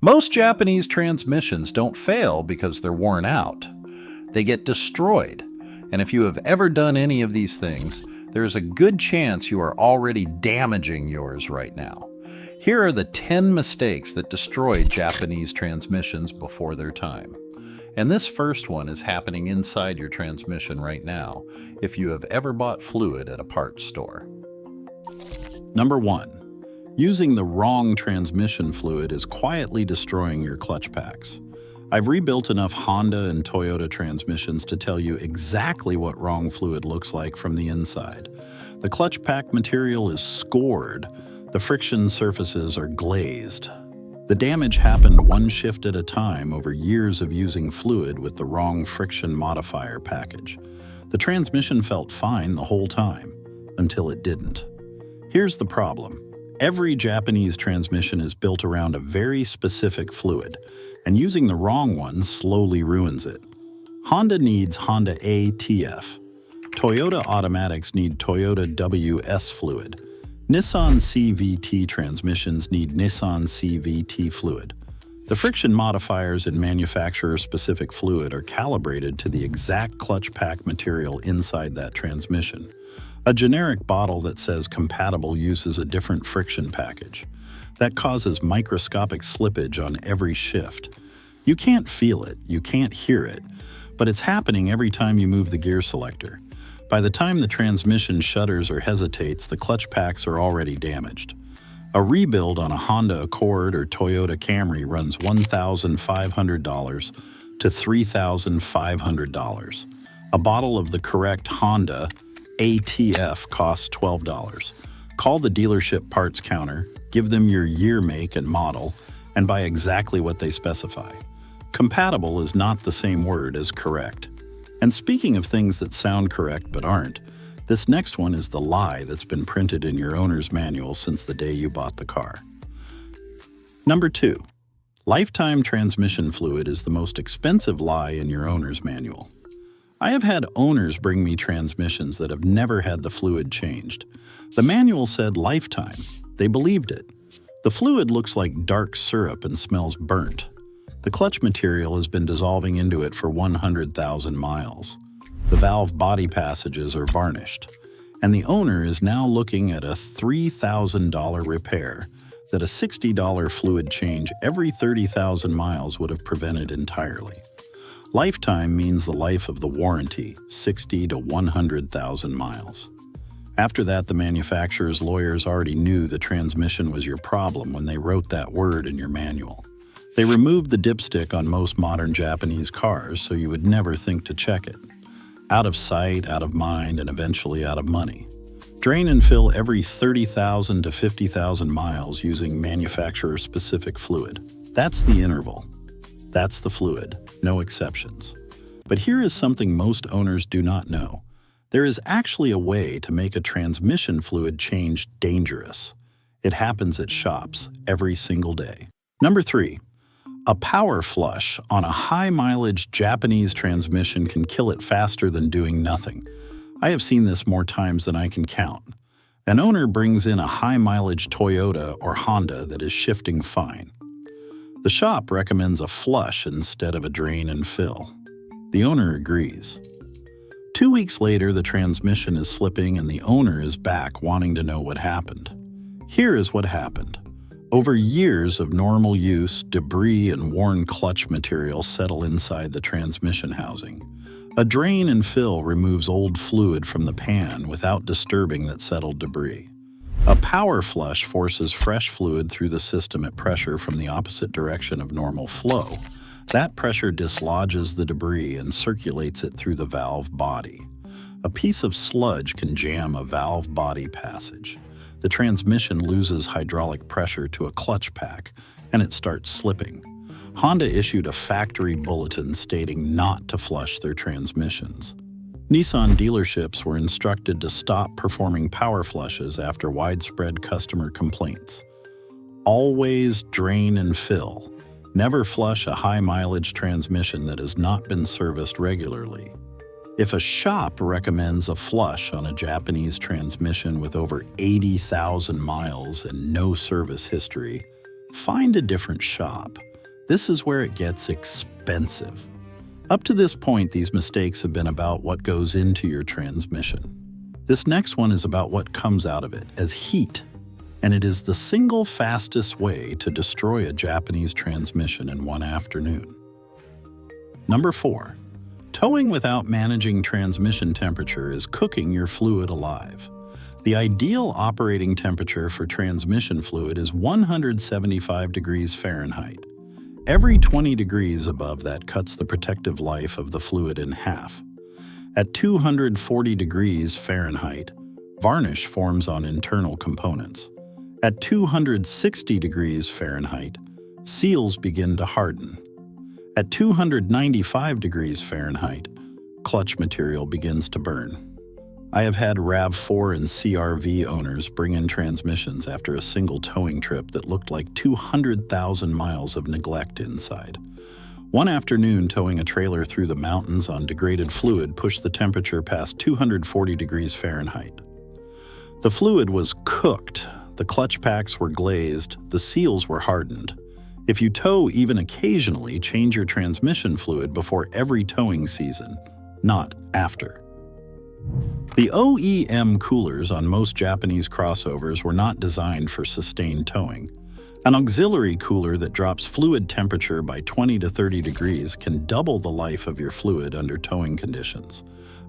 Most Japanese transmissions don't fail because they're worn out. They get destroyed. And if you have ever done any of these things, there is a good chance you are already damaging yours right now. Here are the 10 mistakes that destroy Japanese transmissions before their time. And this first one is happening inside your transmission right now, if you have ever bought fluid at a parts store. Number 1. Using the wrong transmission fluid is quietly destroying your clutch packs. I've rebuilt enough Honda and Toyota transmissions to tell you exactly what wrong fluid looks like from the inside. The clutch pack material is scored. The friction surfaces are glazed. The damage happened one shift at a time over years of using fluid with the wrong friction modifier package. The transmission felt fine the whole time, until it didn't. Here's the problem. Every Japanese transmission is built around a very specific fluid, and using the wrong one slowly ruins it. Honda needs Honda ATF. Toyota automatics need Toyota WS fluid. Nissan CVT transmissions need Nissan CVT fluid. The friction modifiers in manufacturer-specific fluid are calibrated to the exact clutch pack material inside that transmission. A generic bottle that says compatible uses a different friction package. That causes microscopic slippage on every shift. You can't feel it, you can't hear it, but it's happening every time you move the gear selector. By the time the transmission shudders or hesitates, the clutch packs are already damaged. A rebuild on a Honda Accord or Toyota Camry runs $1,500 to $3,500. A bottle of the correct Honda ATF costs $12. Call the dealership parts counter, give them your year, make, and model, and buy exactly what they specify. Compatible is not the same word as correct. And speaking of things that sound correct but aren't, this next one is the lie that's been printed in your owner's manual since the day you bought the car. Number 2. Lifetime transmission fluid is the most expensive lie in your owner's manual. I have had owners bring me transmissions that have never had the fluid changed. The manual said lifetime. They believed it. The fluid looks like dark syrup and smells burnt. The clutch material has been dissolving into it for 100,000 miles. The valve body passages are varnished. And the owner is now looking at a $3,000 repair that a $60 fluid change every 30,000 miles would have prevented entirely. Lifetime means the life of the warranty, 60 to 100,000 miles. After that, the manufacturer's lawyers already knew the transmission was your problem when they wrote that word in your manual. They removed the dipstick on most modern Japanese cars so you would never think to check it. Out of sight, out of mind, and eventually out of money. Drain and fill every 30,000 to 50,000 miles using manufacturer-specific fluid. That's the interval. That's the fluid, no exceptions. But here is something most owners do not know. There is actually a way to make a transmission fluid change dangerous. It happens at shops every single day. Number 3. A power flush on a high-mileage Japanese transmission can kill it faster than doing nothing. I have seen this more times than I can count. An owner brings in a high-mileage Toyota or Honda that is shifting fine. The shop recommends a flush instead of a drain and fill. The owner agrees. 2 weeks later, the transmission is slipping and the owner is back wanting to know what happened. Here is what happened. Over years of normal use, debris and worn clutch material settle inside the transmission housing. A drain and fill removes old fluid from the pan without disturbing that settled debris. A power flush forces fresh fluid through the system at pressure from the opposite direction of normal flow. That pressure dislodges the debris and circulates it through the valve body. A piece of sludge can jam a valve body passage. The transmission loses hydraulic pressure to a clutch pack, and it starts slipping. Honda issued a factory bulletin stating not to flush their transmissions. Nissan dealerships were instructed to stop performing power flushes after widespread customer complaints. Always drain and fill. Never flush a high-mileage transmission that has not been serviced regularly. If a shop recommends a flush on a Japanese transmission with over 80,000 miles and no service history, find a different shop. This is where it gets expensive. Up to this point, these mistakes have been about what goes into your transmission. This next one is about what comes out of it as heat, and it is the single fastest way to destroy a Japanese transmission in one afternoon. Number 4. Towing without managing transmission temperature is cooking your fluid alive. The ideal operating temperature for transmission fluid is 175 degrees Fahrenheit. Every 20 degrees above that cuts the protective life of the fluid in half. At 240 degrees Fahrenheit, varnish forms on internal components. At 260 degrees Fahrenheit, seals begin to harden. At 295 degrees Fahrenheit, clutch material begins to burn. I have had RAV4 and CRV owners bring in transmissions after a single towing trip that looked like 200,000 miles of neglect inside. One afternoon, towing a trailer through the mountains on degraded fluid pushed the temperature past 240 degrees Fahrenheit. The fluid was cooked, the clutch packs were glazed, the seals were hardened. If you tow even occasionally, change your transmission fluid before every towing season, not after. The OEM coolers on most Japanese crossovers were not designed for sustained towing. An auxiliary cooler that drops fluid temperature by 20 to 30 degrees can double the life of your fluid under towing conditions.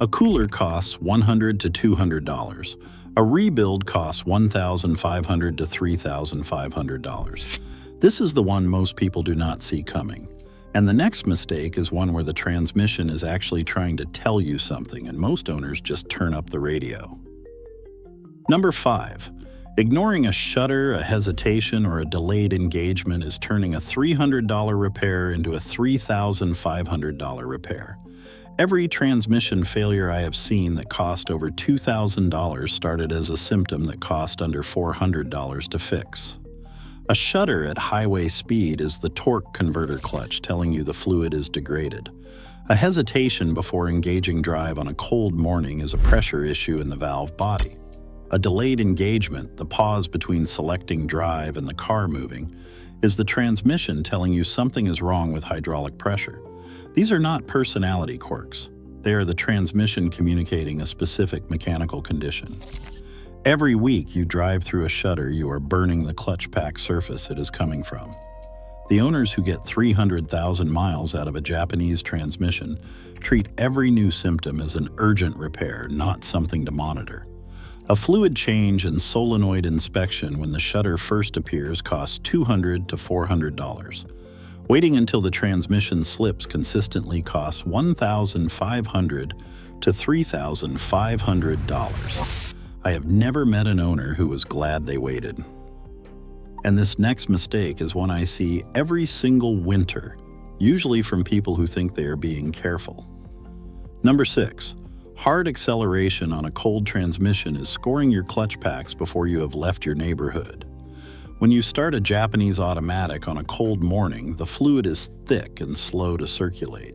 A cooler costs $100 to $200. A rebuild costs $1,500 to $3,500. This is the one most people do not see coming. And the next mistake is one where the transmission is actually trying to tell you something, and most owners just turn up the radio. Number 5. Ignoring a shudder, a hesitation, or a delayed engagement is turning a $300 repair into a $3,500 repair. Every transmission failure I have seen that cost over $2,000 started as a symptom that cost under $400 to fix. A shudder at highway speed is the torque converter clutch telling you the fluid is degraded. A hesitation before engaging drive on a cold morning is a pressure issue in the valve body. A delayed engagement, the pause between selecting drive and the car moving, is the transmission telling you something is wrong with hydraulic pressure. These are not personality quirks. They are the transmission communicating a specific mechanical condition. Every week you drive through a shudder, you are burning the clutch pack surface it is coming from. The owners who get 300,000 miles out of a Japanese transmission treat every new symptom as an urgent repair, not something to monitor. A fluid change and solenoid inspection when the shudder first appears costs $200 to $400. Waiting until the transmission slips consistently costs $1,500 to $3,500. I have never met an owner who was glad they waited. And this next mistake is one I see every single winter, usually from people who think they are being careful. Number 6. Hard acceleration on a cold transmission is scoring your clutch packs before you have left your neighborhood. When you start a Japanese automatic on a cold morning, the fluid is thick and slow to circulate.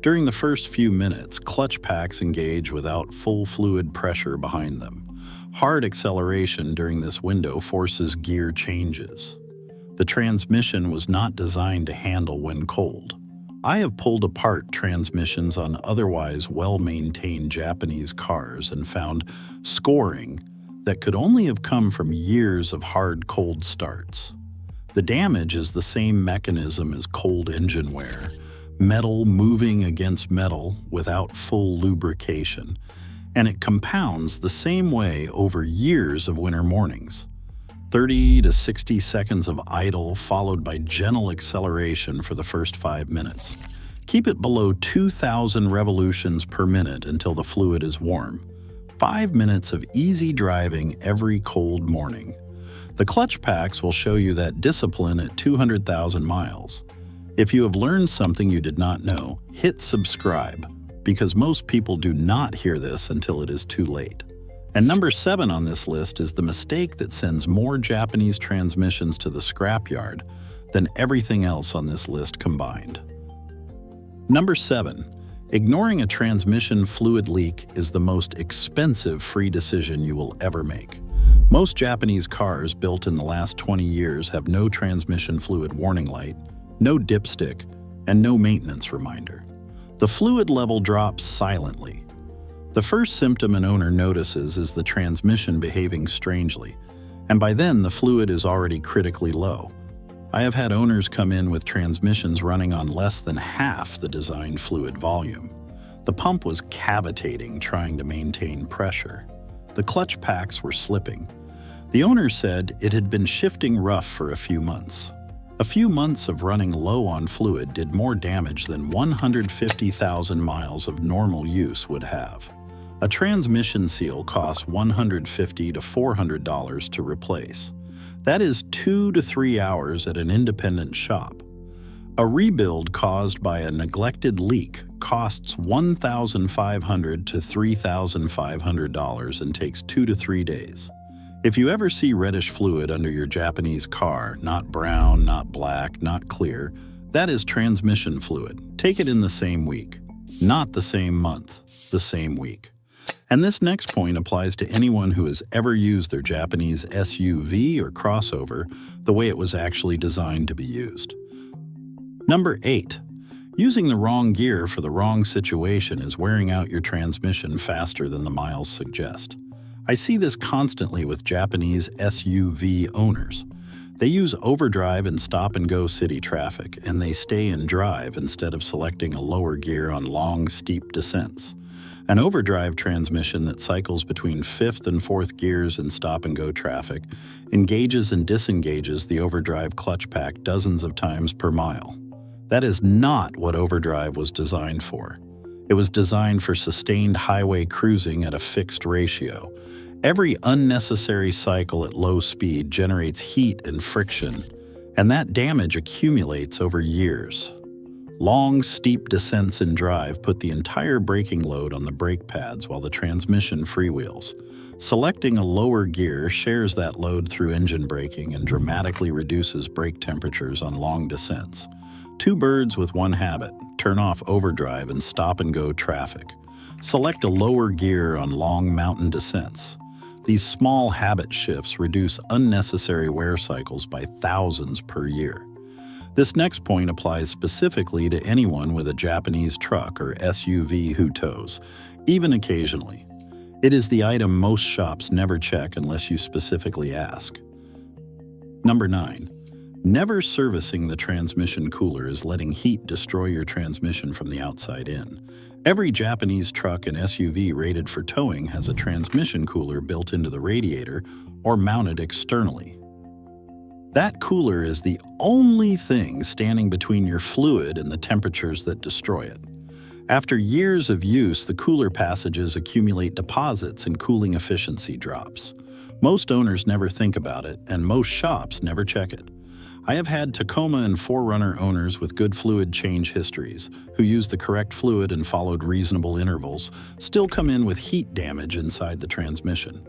During the first few minutes, clutch packs engage without full fluid pressure behind them. Hard acceleration during this window forces gear changes. The transmission was not designed to handle when cold. I have pulled apart transmissions on otherwise well-maintained Japanese cars and found scoring that could only have come from years of hard cold starts. The damage is the same mechanism as cold engine wear, metal moving against metal without full lubrication, and it compounds the same way over years of winter mornings. 30 to 60 seconds of idle followed by gentle acceleration for the first 5 minutes. Keep it below 2,000 revolutions per minute until the fluid is warm. 5 minutes of easy driving every cold morning. The clutch packs will show you that discipline at 200,000 miles. If you have learned something you did not know, hit subscribe, because most people do not hear this until it is too late. And number 7 on this list is the mistake that sends more Japanese transmissions to the scrapyard than everything else on this list combined. Number 7. Ignoring a transmission fluid leak is the most expensive free decision you will ever make. Most Japanese cars built in the last 20 years have no transmission fluid warning light, no dipstick, and no maintenance reminder. The fluid level drops silently. The first symptom an owner notices is the transmission behaving strangely, and by then the fluid is already critically low. I have had owners come in with transmissions running on less than half the designed fluid volume. The pump was cavitating, trying to maintain pressure. The clutch packs were slipping. The owner said it had been shifting rough for a few months. A few months of running low on fluid did more damage than 150,000 miles of normal use would have. A transmission seal costs $150 to $400 to replace. That is 2 to 3 hours at an independent shop. A rebuild caused by a neglected leak costs $1,500 to $3,500 and takes 2 to 3 days. If you ever see reddish fluid under your Japanese car, not brown, not black, not clear, that is transmission fluid. Take it in the same week. Not the same month, the same week. And this next point applies to anyone who has ever used their Japanese SUV or crossover the way it was actually designed to be used. Number 8. Using the wrong gear for the wrong situation is wearing out your transmission faster than the miles suggest. I see this constantly with Japanese SUV owners. They use overdrive in stop-and-go city traffic, and they stay in drive instead of selecting a lower gear on long, steep descents. An overdrive transmission that cycles between 5th and 4th gears in stop-and-go traffic engages and disengages the overdrive clutch pack dozens of times per mile. That is not what overdrive was designed for. It was designed for sustained highway cruising at a fixed ratio. Every unnecessary cycle at low speed generates heat and friction, and that damage accumulates over years. Long, steep descents in drive put the entire braking load on the brake pads while the transmission freewheels. Selecting a lower gear shares that load through engine braking and dramatically reduces brake temperatures on long descents. Two birds with one habit: turn off overdrive and stop-and-go traffic. Select a lower gear on long mountain descents. These small habit shifts reduce unnecessary wear cycles by thousands per year. This next point applies specifically to anyone with a Japanese truck or SUV who tows, even occasionally. It is the item most shops never check unless you specifically ask. Number 9. Never servicing the transmission cooler is letting heat destroy your transmission from the outside in. Every Japanese truck and SUV rated for towing has a transmission cooler built into the radiator or mounted externally. That cooler is the only thing standing between your fluid and the temperatures that destroy it. After years of use, the cooler passages accumulate deposits and cooling efficiency drops. Most owners never think about it, and most shops never check it. I have had Tacoma and 4Runner owners with good fluid change histories, who used the correct fluid and followed reasonable intervals, still come in with heat damage inside the transmission.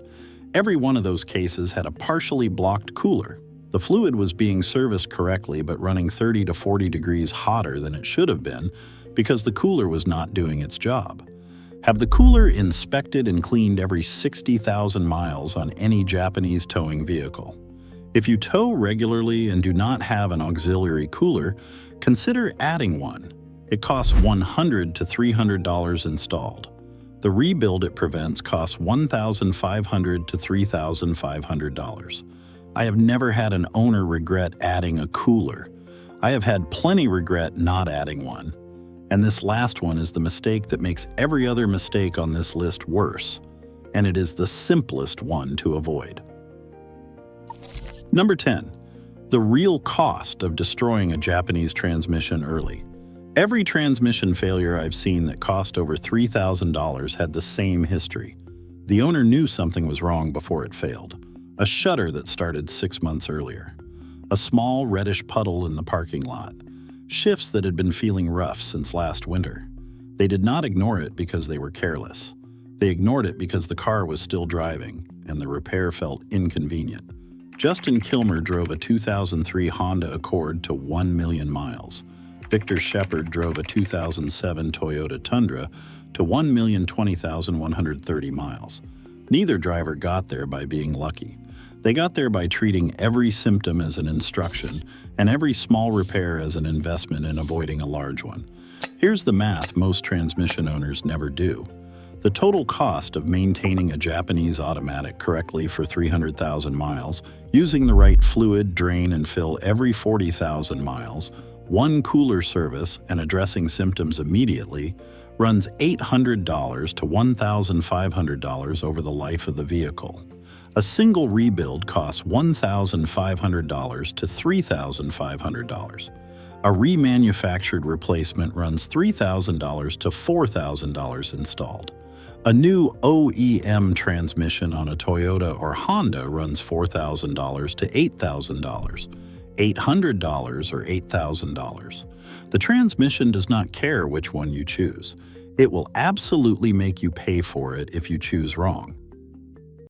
Every one of those cases had a partially blocked cooler. The fluid was being serviced correctly but running 30 to 40 degrees hotter than it should have been because the cooler was not doing its job. Have the cooler inspected and cleaned every 60,000 miles on any Japanese towing vehicle. If you tow regularly and do not have an auxiliary cooler, consider adding one. It costs $100 to $300 installed. The rebuild it prevents costs $1,500 to $3,500. I have never had an owner regret adding a cooler. I have had plenty regret not adding one. And this last one is the mistake that makes every other mistake on this list worse. And it is the simplest one to avoid. Number 10. The real cost of destroying a Japanese transmission early. Every transmission failure I've seen that cost over $3,000 had the same history. The owner knew something was wrong before it failed. A shutter that started 6 months earlier. A small reddish puddle in the parking lot. Shifts that had been feeling rough since last winter. They did not ignore it because they were careless. They ignored it because the car was still driving, and the repair felt inconvenient. Justin Kilmer drove a 2003 Honda Accord to 1 million miles. Victor Shepard drove a 2007 Toyota Tundra to 1,020,130 miles. Neither driver got there by being lucky. They got there by treating every symptom as an instruction and every small repair as an investment in avoiding a large one. Here's the math most transmission owners never do. The total cost of maintaining a Japanese automatic correctly for 300,000 miles, using the right fluid, drain, and fill every 40,000 miles, one cooler service, and addressing symptoms immediately, runs $800 to $1,500 over the life of the vehicle. A single rebuild costs $1,500 to $3,500. A remanufactured replacement runs $3,000 to $4,000 installed. A new OEM transmission on a Toyota or Honda runs $4,000 to $8,000, $800 or $8,000. The transmission does not care which one you choose. It will absolutely make you pay for it if you choose wrong.